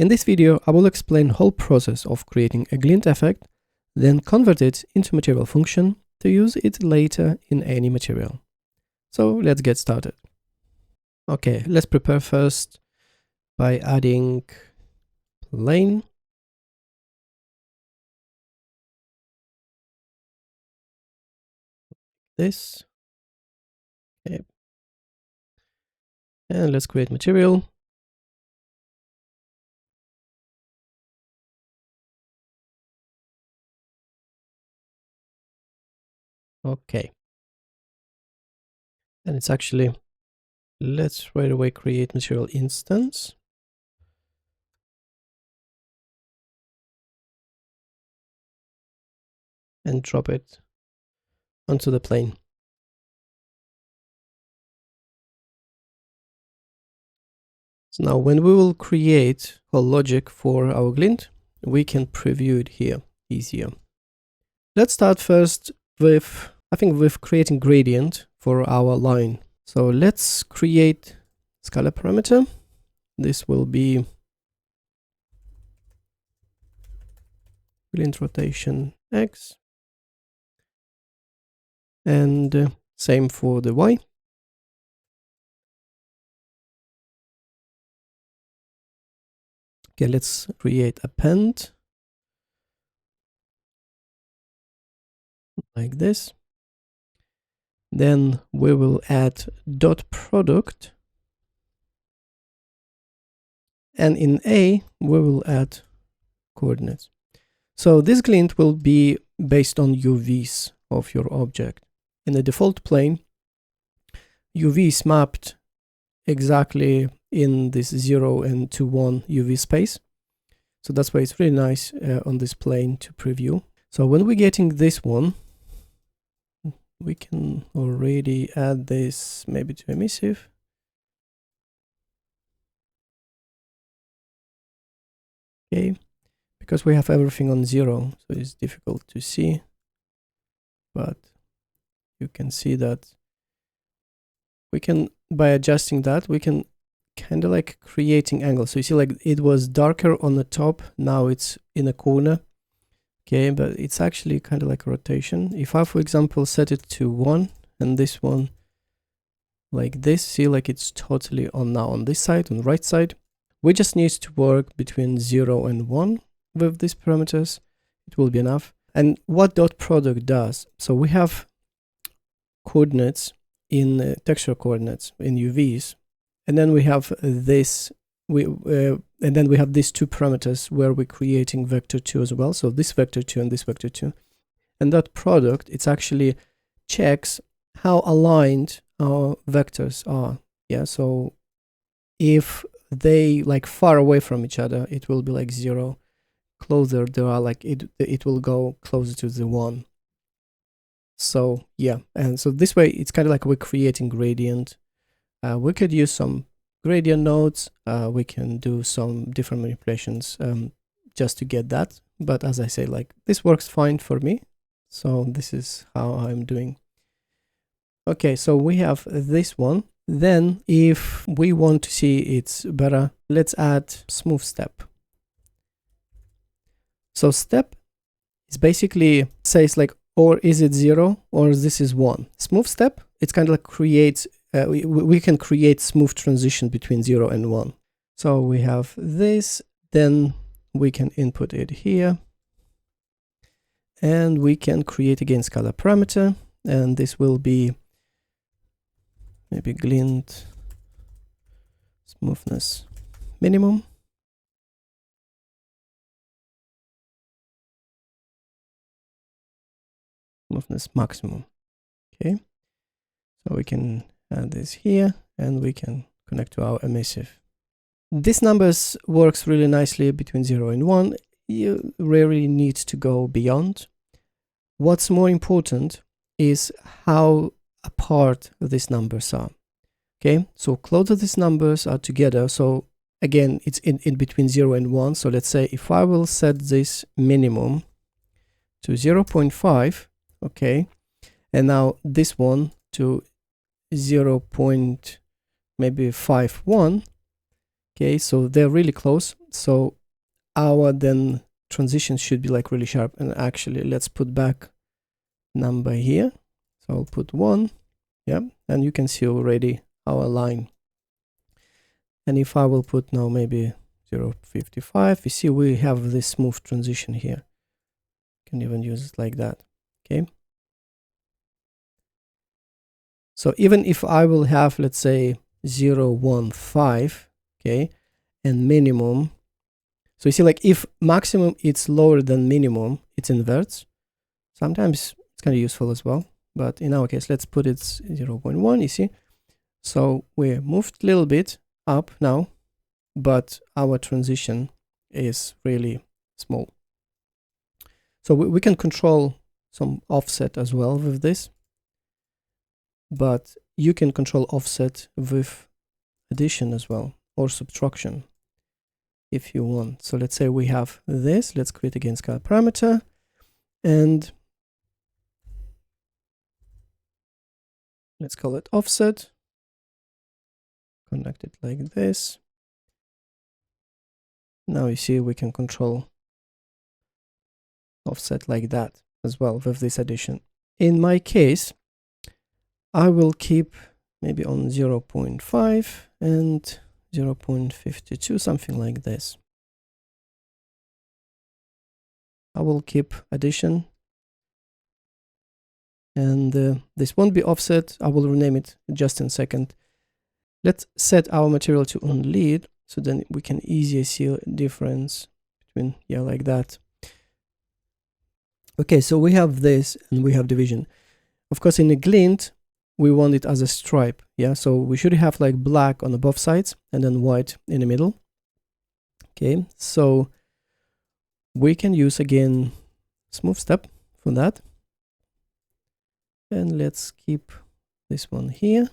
In this video, I will explain the whole process of creating a glint effect, then convert it into material function to use it later in any material. So let's get started. Okay, let's prepare first by adding plane. This. Okay. And let's create material. Okay. And it's actually, let's right away create material instance. And drop it onto the plane. So now when we will create a logic for our glint, we can preview it here easier. Let's start first with, with creating gradient for our line. So let's create scalar parameter. This will be glint rotation X. And same for the Y. Okay, let's create append like this. Then we will add dot product. And in A, we will add coordinates. So this glint will be based on UVs of your object. In the default plane, UV is mapped exactly in this 0 and to 1 UV space. So that's why it's really nice on this plane to preview. So when we're getting this one, we can already add this maybe to emissive. Okay, because we have everything on 0, so it's difficult to see, but you can see that we can, by adjusting that, we can kind of like creating angles. So you see, like it was darker on the top, now it's in a corner. Okay, but it's actually kind of like a rotation. If I, for example, set it to 1 and this one like this, see, like it's totally on now on this side, on the right side. We just need to work between 0 and 1 with these parameters. It will be enough. And what dot product does, so we have coordinates in texture coordinates in UVs, and then we have this, and then we have these two parameters where we're creating vector 2 as well. So this vector 2 and this vector 2. And that product, it's actually checks how aligned our vectors are. Yeah, so if they like far away from each other, it will be like 0. Closer they are, like it will go closer to the 1. So yeah, and so this way it's kind of like we're creating gradient. We could use some gradient nodes. We can do some different manipulations just to get that. But as I say, like this works fine for me. So this is how I'm doing. Okay, so we have this one. Then if we want to see it's better, let's add smooth step. So step is basically says like, or is it 0 or this is 1. Smooth step, it's kind of like creates, we can create smooth transition between 0 and 1. So we have this, then we can input it here. And we can create again scalar parameter, and this will be maybe glint smoothness minimum. Smoothness maximum. Okay, so we can add this here and we can connect to our emissive. This numbers works really nicely between 0 and 1. You rarely need to go beyond. What's more important is how apart these numbers are. Okay, so closer these numbers are together. So again, it's in between 0 and 1. So let's say if I will set this minimum to 0.5, okay, and now this one to 0.51, Okay, so they're really close. So our then transition should be like really sharp. And actually, let's put back number here. So I'll put 1. Yeah, and you can see already our line. And if I will put now maybe 0.55, you see we have this smooth transition here. Can even use it like that. Okay. So even if I will have, let's say 0.15, okay, and minimum. So you see, like if maximum it's lower than minimum, it inverts. Sometimes it's kind of useful as well. But in our case, let's put it 0.1, you see. So we moved a little bit up now, but our transition is really small. So we can control some offset as well with this, but you can control offset with addition as well, or subtraction if you want. So let's say we have this. Let's create again scalar parameter, and let's call it offset. Connect it like this. Now you see we can control offset like that as well with this addition. In my case, I will keep maybe on 0.5 and 0.52, something like this. I will keep addition, and this won't be offset. I will rename it just in a second. Let's set our material to on lead, so then we can easily see a difference between, yeah, like that. Okay, so we have this and we have division. Of course, in the glint, we want it as a stripe. Yeah, so we should have like black on both sides and then white in the middle. Okay, so we can use again smooth step for that. And let's keep this one here.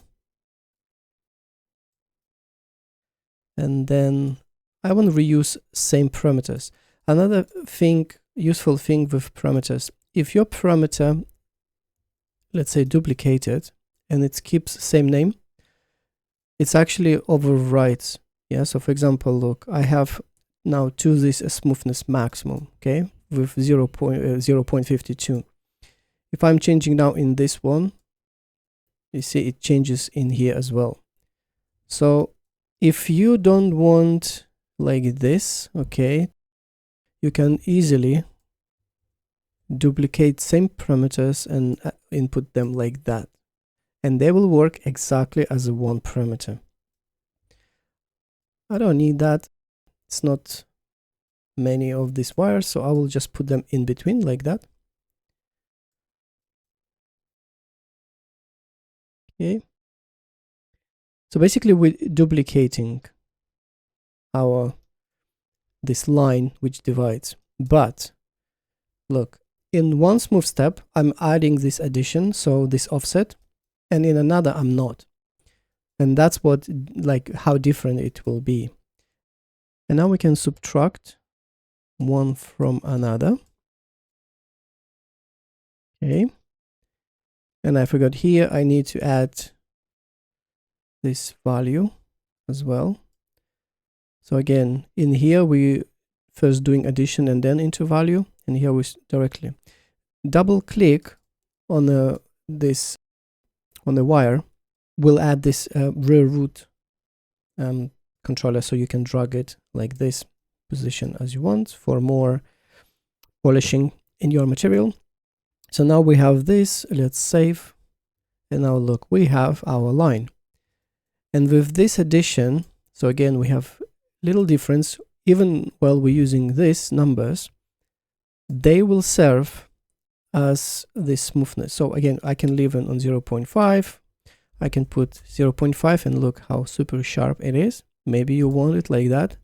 And then I want to reuse same parameters. Another thing, useful thing with parameters, if your parameter, let's say duplicated, and it keeps same name, it's actually overwrites. Yeah, so for example, look, I have now choose this as smoothness maximum, okay, with 0.52. If I'm changing now in this one, you see it changes in here as well. So if you don't want like this, okay, you can easily duplicate same parameters and input them like that, and they will work exactly as a one parameter. I don't need that. It's not many of these wires, so I will just put them in between like that. Okay. So basically we're duplicating this line which divides. But look, in one smooth step, I'm adding this addition, so this offset, and in another I'm not. And that's what, like, how different it will be. And now we can subtract one from another. Okay. And I forgot here, I need to add this value as well. So again, in here we first doing addition and then into value, and here we directly double click on the wire. We'll add this rear root controller, so you can drag it like this position as you want for more polishing in your material. So now we have this. Let's save, and now look, we have our line. And with this addition, so again we have little difference. Even while we're using these numbers, they will serve as this smoothness. So again, I can leave it on 0.5. I can put 0.5 and look how super sharp it is. Maybe you want it like that,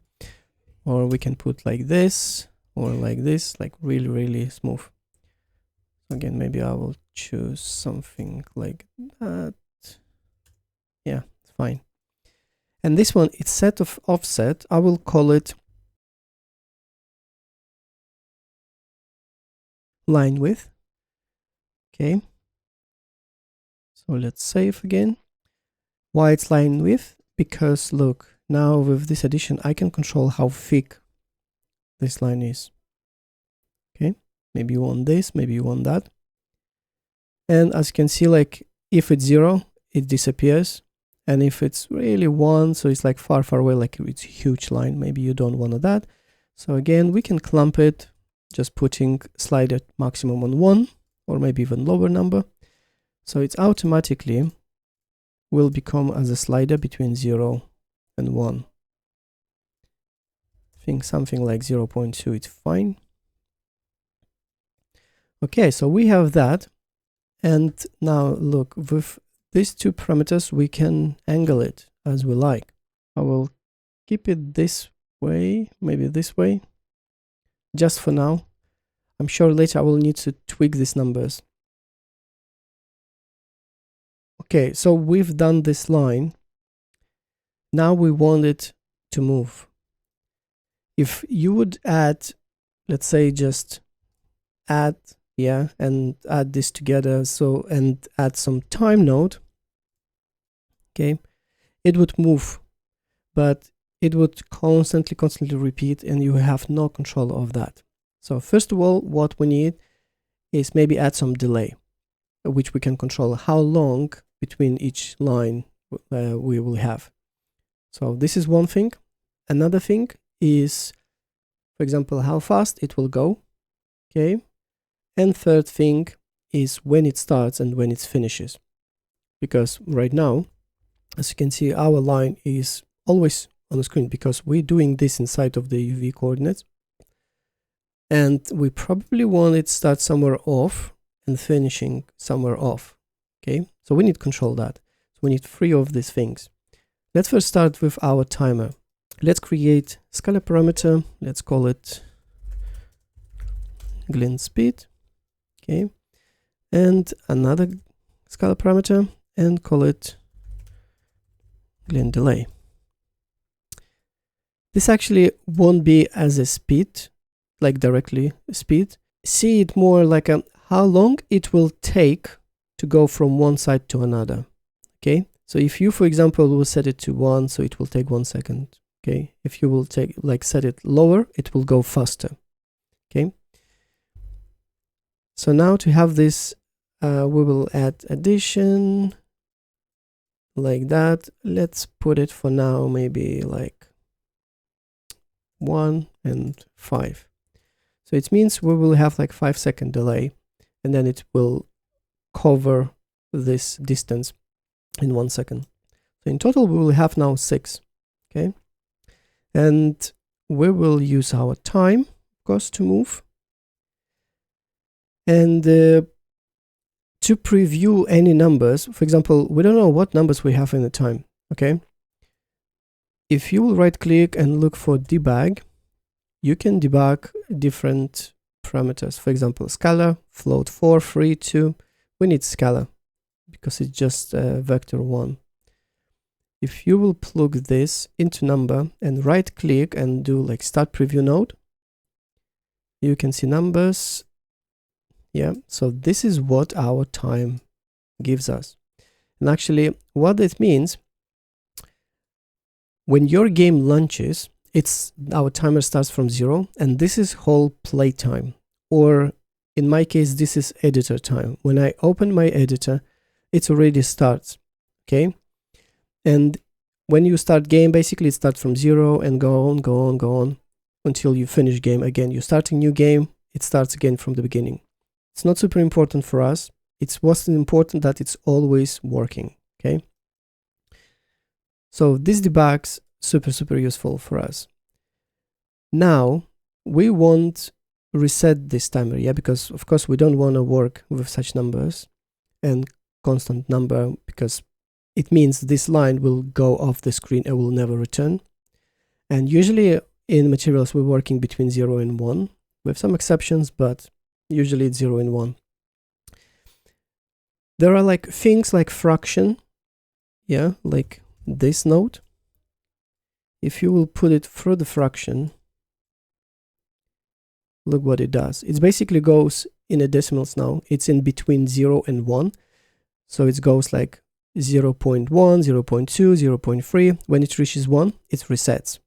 or we can put like this or like this, like really, really smooth. Again, maybe I will choose something like that. Yeah, it's fine. And this one, it's set of offset. I will call it line width. Okay. So let's save again. Why it's line width? Because look, now with this addition, I can control how thick this line is. Okay, maybe you want this, maybe you want that. And as you can see, like if it's 0, it disappears. And if it's really 1, so it's like far, far away, like it's a huge line, maybe you don't want that. So again, we can clump it, just putting slider maximum on 1, or maybe even lower number. So it's automatically will become as a slider between 0 and 1. I think something like 0.2 is fine. Okay, so we have that. And now look, with these two parameters, we can angle it as we like. I will keep it this way, maybe this way, just for now. I'm sure later I will need to tweak these numbers. Okay, so we've done this line. Now we want it to move. If you would add, let's say just add, yeah, and add this together, so, and add some time node, okay, it would move, but it would constantly repeat, and you have no control of that. So first of all, what we need is maybe add some delay, which we can control how long between each line we will have. So this is one thing. Another thing is, for example, how fast it will go, okay? And third thing is when it starts and when it finishes. Because right now, as you can see, our line is always on the screen because we're doing this inside of the UV coordinates. And we probably want it start somewhere off and finishing somewhere off, okay? So we need to control that. So we need 3 of these things. Let's first start with our timer. Let's create scalar parameter. Let's call it Glint speed. Okay, and another scalar parameter and call it Glint delay. This actually won't be as a speed, like directly speed. See it more like a how long it will take to go from one side to another. Okay, so if you, for example, will set it to 1, so it will take 1 second. Okay, if you will take like set it lower, it will go faster. Okay. So now to have this, we will add addition like that. Let's put it for now, maybe like 1 and 5. So it means we will have like 5-second delay, and then it will cover this distance in 1 second. So in total, we will have now 6. Okay. And we will use our time, of course, to move. And to preview any numbers, for example, we don't know what numbers we have in the time, okay? If you will right click and look for debug, you can debug different parameters. For example, scalar, float 4, 3, 2. We need scalar because it's just vector 1. If you will plug this into number and right click and do like start preview node, you can see numbers. Yeah, so this is what our time gives us. And actually what it means, when your game launches, our timer starts from 0, and this is whole play time. Or in my case, this is editor time. When I open my editor, it already starts, okay? And when you start game, basically it starts from 0 and go on until you finish game again. You start a new game, it starts again from the beginning. It's not super important for us. It's what's important that it's always working, okay? So this debugs super useful for us. Now we want reset this timer, yeah, because of course we don't want to work with such numbers and constant number, because it means this line will go off the screen and will never return. And usually in materials we're working between 0 and 1 with some exceptions, but usually it's 0 and 1. There are like things like fraction, yeah, like this node. If you will put it through the fraction, look what it does. It basically goes in a decimals now. It's in between 0 and 1. So it goes like 0.1, 0.2, 0.3. When it reaches 1, it resets.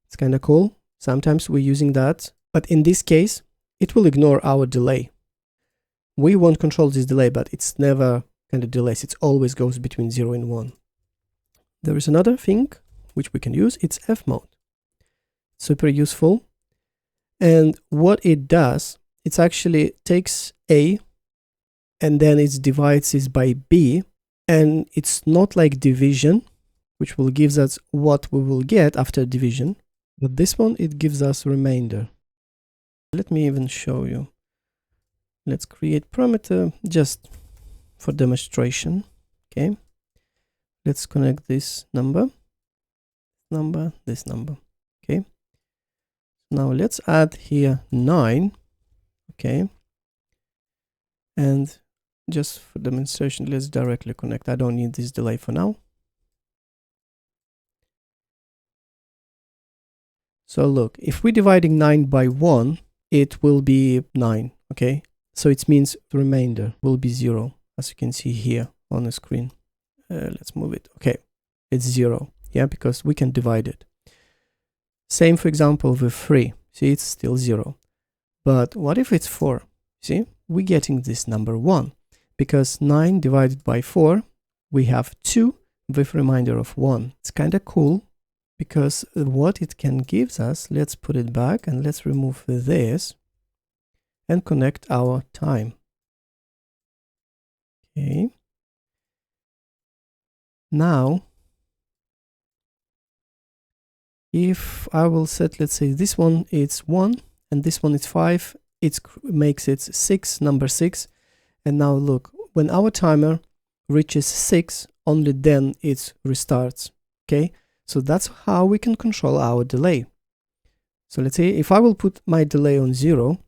It's kind of cool. Sometimes we're using that, but in this case, it will ignore our delay. We won't control this delay, but it's never kind of delays. It always goes between 0 and 1. There is another thing which we can use. It's F mode. Super useful. And what it does, it actually takes A and then it divides it by B. And it's not like division, which will give us what we will get after division. But this one, it gives us remainder. Let me even show you. Let's create parameter just for demonstration. Okay. Let's connect this number, this number. Okay. Now let's add here 9. Okay. And just for demonstration, let's directly connect. I don't need this delay for now. So look, if we're dividing 9 by 1, it will be 9. Okay. So it means the remainder will be 0, as you can see here on the screen. Let's move it. Okay, it's 0. Yeah, because we can divide it. Same, for example, with 3. See, it's still 0. But what if it's 4? See, we're getting this number 1. Because 9 divided by 4, we have 2 with remainder of 1. It's kind of cool because what it can give us, let's put it back and let's remove this and connect our time. Okay. Now, if I will set, let's say this one it's 1 and this one is 5, it makes it 6, number 6. And now look, when our timer reaches 6, only then it restarts. Okay, so that's how we can control our delay. So let's say if I will put my delay on 0,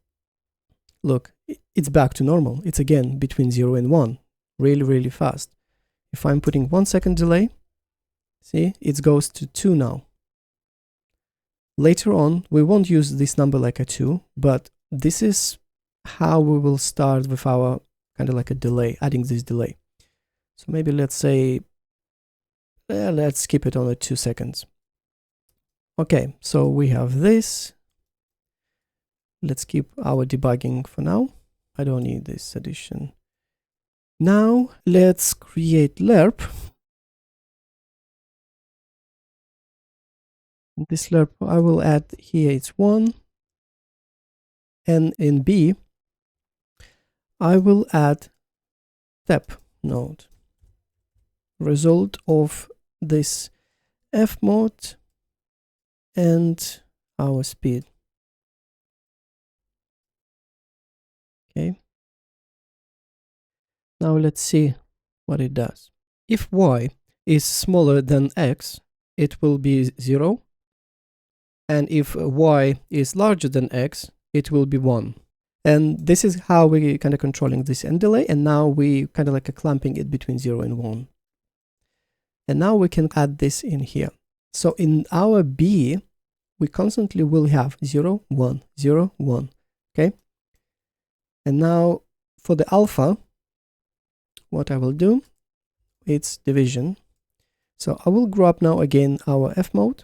look, it's back to normal. It's again between 0 and 1, really, really fast. If I'm putting 1 second delay, see, it goes to 2 now. Later on, we won't use this number like a 2, but this is how we will start with our kind of like a delay, adding this delay. So maybe let's say, let's keep it on at 2 seconds. Okay, so we have this. Let's keep our debugging for now. I don't need this addition. Now let's create lerp. This lerp I will add here, it's 1. And in B, I will add step node. Result of this F mode and our speed. Okay. Now let's see what it does. If y is smaller than x, it will be 0. And if y is larger than x, it will be 1. And this is how we kind of controlling this end delay. And now we kind of like a clamping it between 0 and 1. And now we can add this in here. So in our B, we constantly will have 0, 1, 0, 1. Okay. And now for the alpha, what I will do, it's division. So I will grab now again our F mode,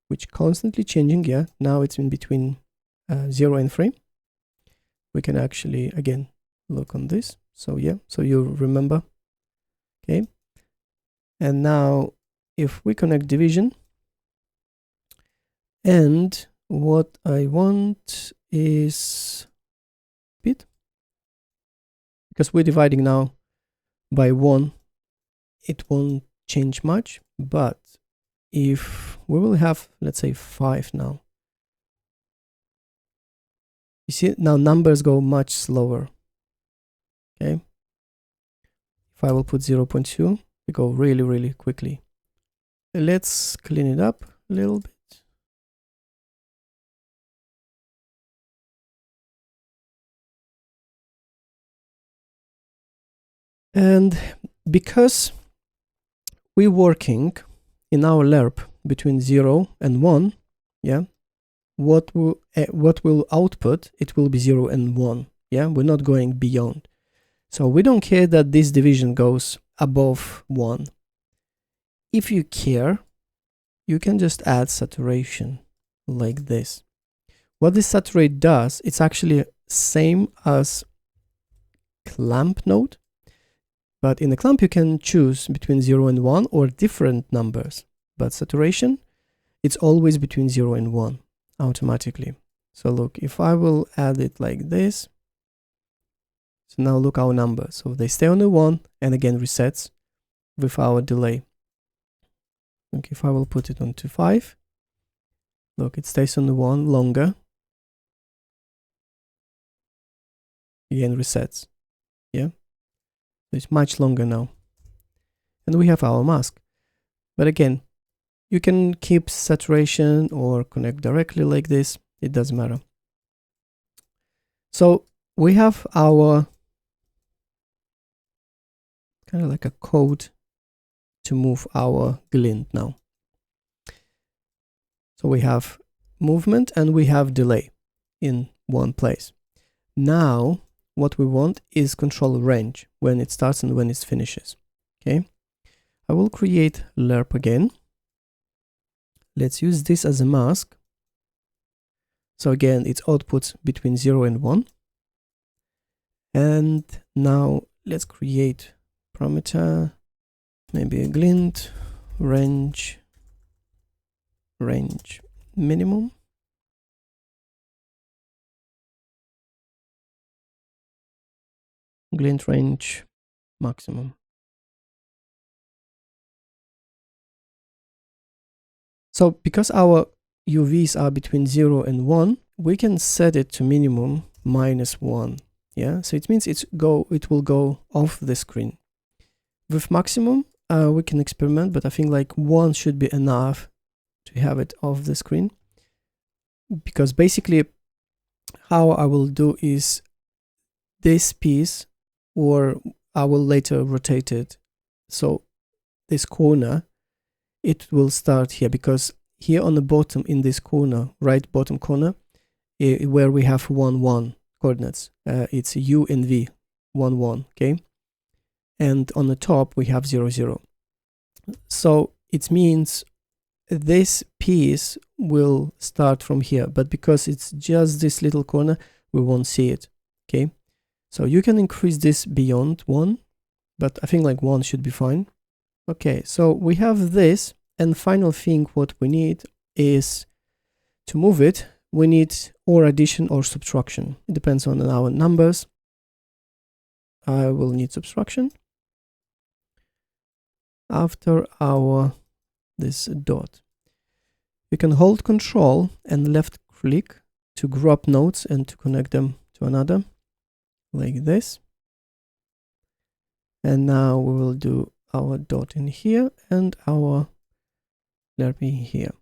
which constantly changing here. Now it's in between 0 and 3. We can actually again look on this. So yeah, so you remember. Okay. And now if we connect division, and what I want is speed, because we're dividing now by 1, it won't change much. But if we will have, let's say 5 now, you see now numbers go much slower. Okay. If I will put 0.2, we go really, really quickly. Let's clean it up a little bit. And because we're working in our lerp between 0 and 1, yeah, what will output, it will be 0 and 1. Yeah, we're not going beyond. So we don't care that this division goes above 1. If you care, you can just add saturation like this. What this saturate does, it's actually same as clamp node, but in the clamp you can choose between 0 and 1 or different numbers, but saturation, it's always between 0 and 1 automatically. So look, if I will add it like this, so now look our numbers. So they stay on the 1 and again resets with our delay. Okay, if I will put it onto 5, look, it stays on the 1 longer. Again resets. Yeah, it's much longer now. And we have our mask. But again, you can keep saturation or connect directly like this. It doesn't matter. So we have our kind of like a code to move our glint now. So we have movement and we have delay in one place. Now what we want is control range when it starts and when it finishes. Okay, I will create lerp again. Let's use this as a mask. So again, it's outputs between 0 and 1. And now let's create parameter, maybe a glint range minimum. Glint range maximum. So because our UVs are between 0 and 1, we can set it to minimum -1. Yeah, so it means it will go off the screen. With maximum, we can experiment, but I think like 1 should be enough to have it off the screen. Because basically how I will do is this piece, or I will later rotate it. So this corner, it will start here, because here on the bottom in this corner, right bottom corner, where we have 1, 1 coordinates, it's U and V, 1, 1, okay? And on the top we have 0, 0. So it means this piece will start from here, but because it's just this little corner, we won't see it, okay? So you can increase this beyond 1, but I think like 1 should be fine. Okay, so we have this, and final thing what we need is to move it, we need or addition or subtraction. It depends on our numbers. I will need subtraction after our this dot. You can hold Control and left click to grab nodes and to connect them to another, like this. And now we will do our dot in here and our lerp in here.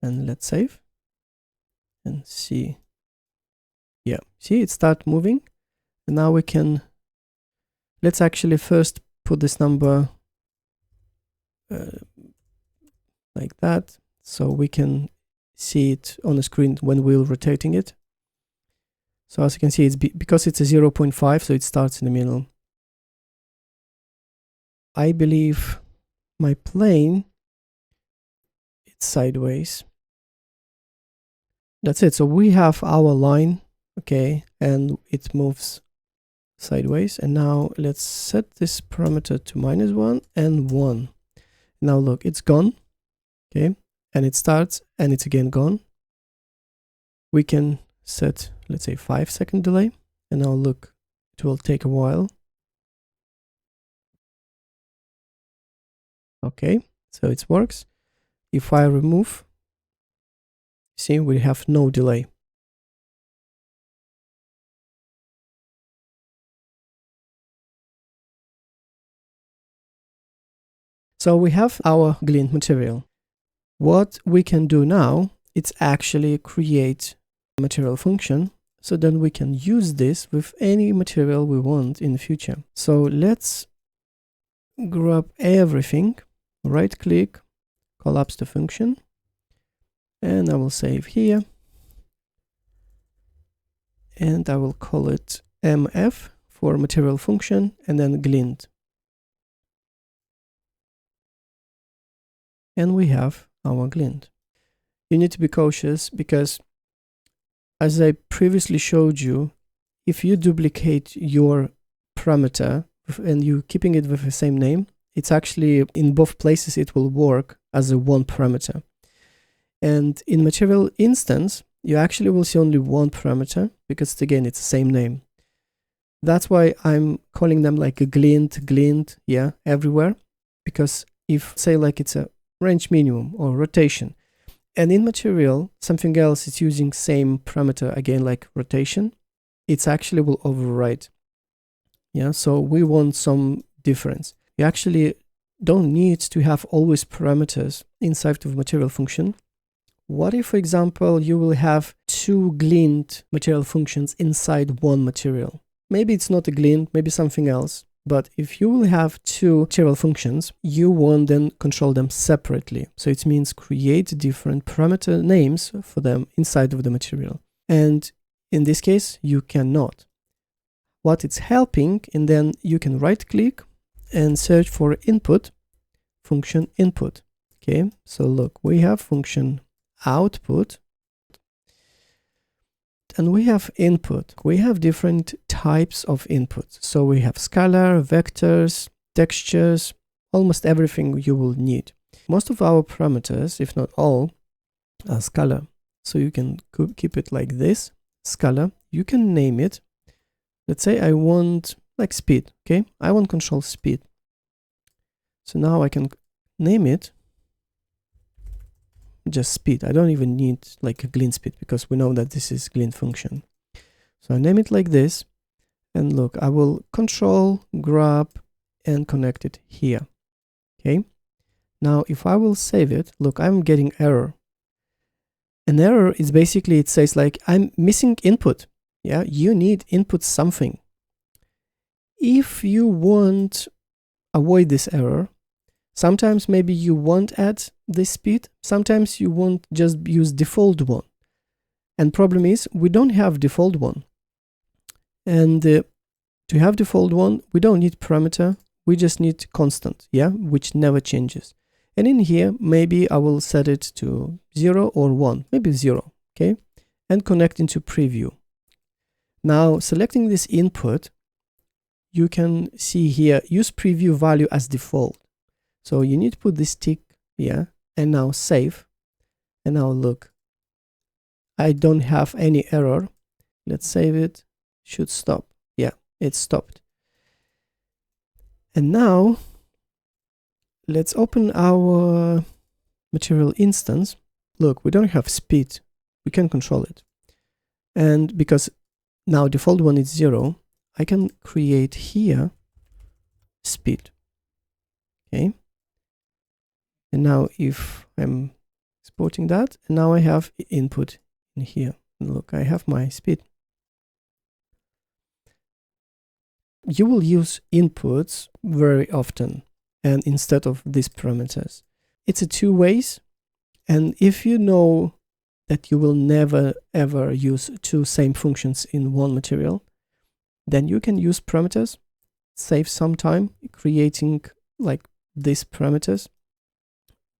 And let's save and see. Yeah, see, it start moving. And now we can, let's actually first put this number like that, so we can see it on the screen when we're rotating it. So as you can see, it's because it's a 0.5, so it starts in the middle. I believe my plane, it's sideways. That's it. So we have our line, okay, and it moves sideways. And now let's set this parameter to -1 and 1. Now look, it's gone, okay, and it starts and it's again gone. We can set, let's say, 5-second delay, and now look, it will take a while. Okay, so it works. If I remove, see, we have no delay. So we have our glint material. What we can do now, it's actually create a material function, so then we can use this with any material we want in the future. So let's grab everything, right click, collapse the function, and I will save here. And I will call it MF for material function, and then glint. and we have our glint. You need to be cautious because, as I previously showed you, if you duplicate your parameter and you keeping it with the same name, it's actually in both places it will work as a one parameter. And in material instance, you actually will see only one parameter because again, it's the same name. That's why I'm calling them like a glint, yeah, everywhere. Because if say like it's a range minimum or rotation, and in material, something else is using same parameter again, like rotation, it's actually will override. Yeah, so we want some difference. You actually don't need to have always parameters inside of material function. What if, for example, you will have two glint material functions inside one material? Maybe it's not a glint, maybe something else. But if you will have two material functions, you want then control them separately. So it means create different parameter names for them inside of the material. And in this case, you cannot. What it's helping, and then you can right click and search for input, function input. Okay, so look, we have function output and we have input. We have different types of inputs. So we have scalar, vectors, textures, almost everything you will need. Most of our parameters, if not all, are scalar. So you can keep it like this, scalar. You can name it. Let's say I want like speed, okay? I want control speed. So now I can name it just speed. I don't even need like a glint speed because we know that this is glint function. So I name it like this, and look, I will control, grab, and connect it here. Okay. Now, if I will save it, look, I'm getting error. An error is basically, it says like, I'm missing input. Yeah, you need input something. If you want avoid this error, sometimes maybe you won't add this speed. Sometimes you won't just use default one. And problem is we don't have default one. And to have default one, we don't need parameter. We just need constant, yeah, which never changes. And in here, maybe I will set it to 0 or 1, maybe 0, okay? And connect into preview. Now, selecting this input, you can see here, use preview value as default. So you need to put this tick here and now save. And now look, I don't have any error. Let's save it. Should stop. Yeah, it stopped. And now let's open our material instance. Look, we don't have speed. We can control it. And because now default one is 0, I can create here speed. Okay. And now if I'm exporting that, and now I have input in here. And look, I have my speed. You will use inputs very often, and instead of these parameters. It's a two ways. And if you know that you will never ever use two same functions in one material, then you can use parameters, save some time creating like these parameters.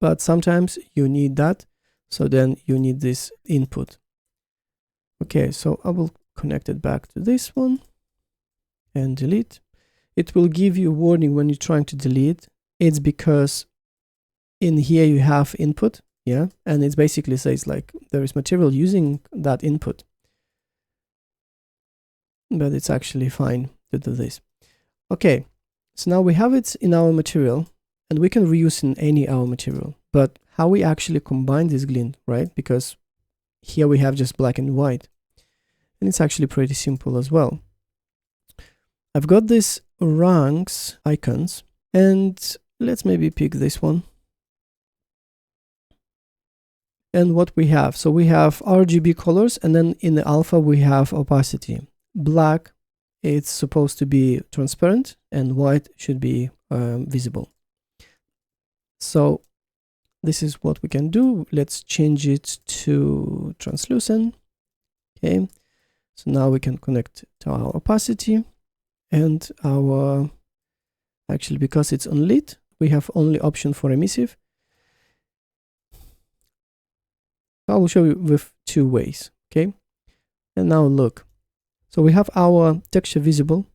But sometimes you need that, so then you need this input. Okay, so I will connect it back to this one and delete. It will give you a warning when you're trying to delete. It's because in here you have input, yeah, and it basically says like there is material using that input. But it's actually fine to do this. Okay, so now we have it in our material, and we can reuse in any our material. But how we actually combine this glint, right? Because here we have just black and white. And it's actually pretty simple as well. I've got these ranks icons, and let's maybe pick this one. And what we have, so we have RGB colors, and then in the alpha we have opacity. Black, it's supposed to be transparent, and white should be visible. So this is what we can do. Let's change it to translucent. Okay, so now we can connect to our opacity and our, actually because it's on lit, we have only option for emissive. I will show you with two ways, okay? And now look. So we have our texture visible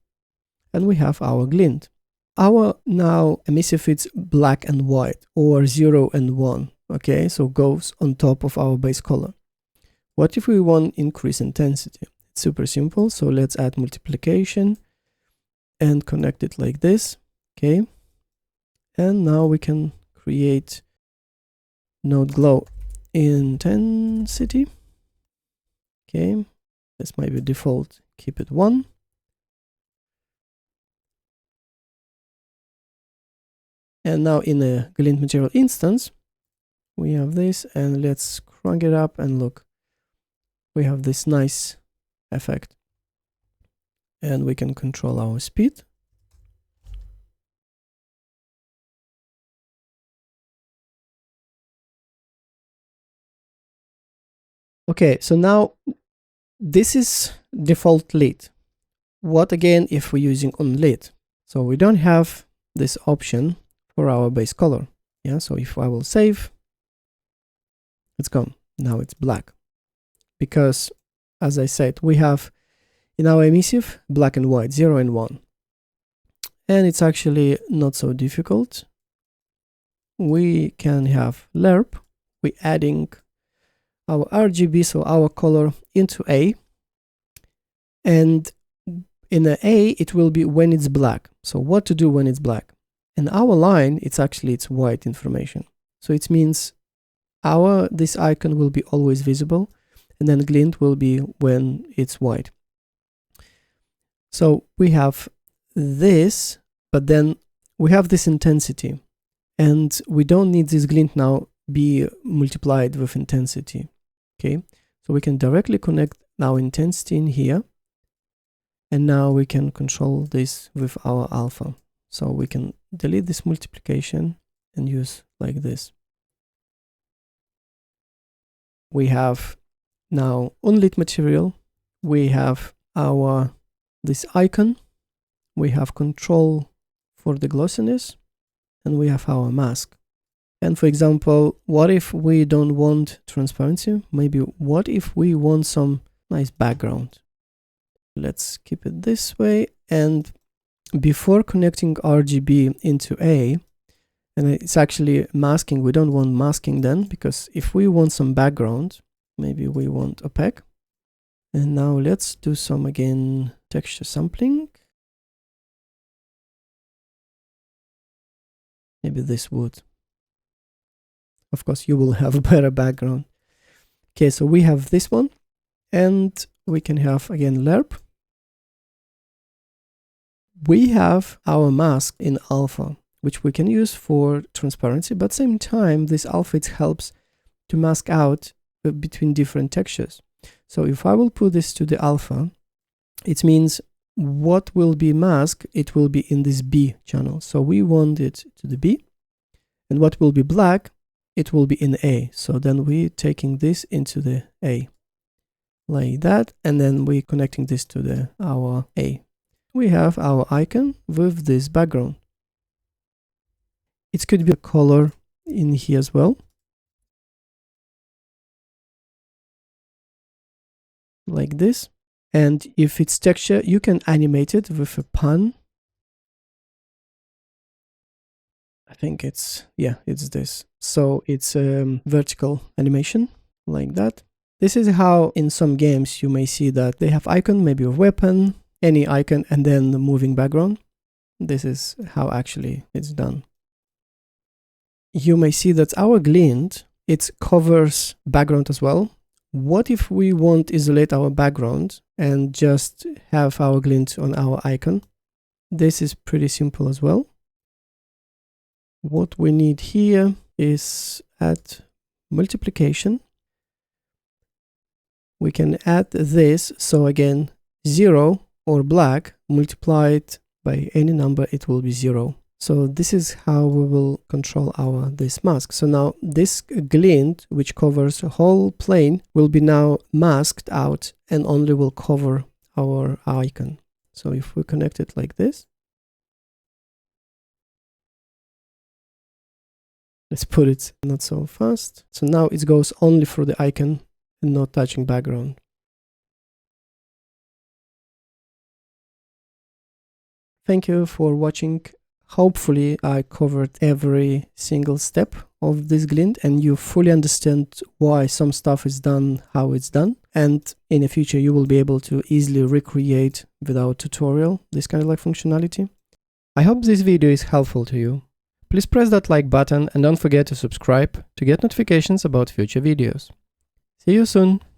and we have our glint. Our now emissive is black and white or 0 and 1, okay? So goes on top of our base color. What if we want increase intensity? It's super simple. So let's add multiplication and connect it like this, okay? And now we can create node glow intensity. Okay, this might be default, keep it 1. And now in the glint material instance, we have this, and let's crank it up and look. We have this nice effect. And we can control our speed. Okay, so now this is default lit. What again if we're using unlit? So we don't have this option for our base color. Yeah, so if I will save, it's gone. Now it's black. Because, as I said, we have in our emissive black and white, 0 and 1. And it's actually not so difficult. We can have lerp. We're adding our RGB, so our color, into A. And in the A, it will be when it's black. So what to do when it's black? In our line, it's white information. So it means this icon will be always visible, and then glint will be when it's white. So we have this, but then we have this intensity, and we don't need this glint now be multiplied with intensity. Okay, so we can directly connect our intensity in here, and now we can control this with our alpha. So we can delete this multiplication and use like this. We have now unlit material. We have this icon. We have control for the glossiness, and we have our mask. And for example, what if we don't want transparency? Maybe what if we want some nice background? Let's keep it this way. And before connecting RGB into A, and it's actually masking, we don't want masking then, because if we want some background, maybe we want opaque. And now let's do some, again, texture sampling. Maybe this would. Of course, you will have a better background. Okay, so we have this one, and we can have, again, lerp. We have our mask in alpha, which we can use for transparency, but at the same time, this alpha, it helps to mask out between different textures. So if I will put this to the alpha, it means what will be masked, it will be in this B channel. So we want it to the B, and what will be black, it will be in A. So then we're taking this into the A, like that, and then we're connecting this to our A. We have our icon with this background. It could be a color in here as well. Like this. And if it's texture, you can animate it with a pan. I think it's this. So it's a vertical animation like that. This is how in some games you may see that they have icon, maybe a weapon, any icon, and then the moving background. This is how actually it's done. You may see that our glint, it covers background as well. What if we want to isolate our background and just have our glint on our icon? This is pretty simple as well. What we need here is add multiplication. We can add this. So again, 0 or black multiplied by any number, it will be 0. So this is how we will control this mask. So now this glint, which covers a whole plane, will be now masked out and only will cover our icon. So if we connect it like this, Let's put it not so fast. So now it goes only through the icon and not touching background. Thank you for watching. Hopefully I covered every single step of this glint and you fully understand why some stuff is done, how it's done. And in the future you will be able to easily recreate without tutorial this kind of like functionality. I hope this video is helpful to you. Please press that like button and don't forget to subscribe to get notifications about future videos. See you soon!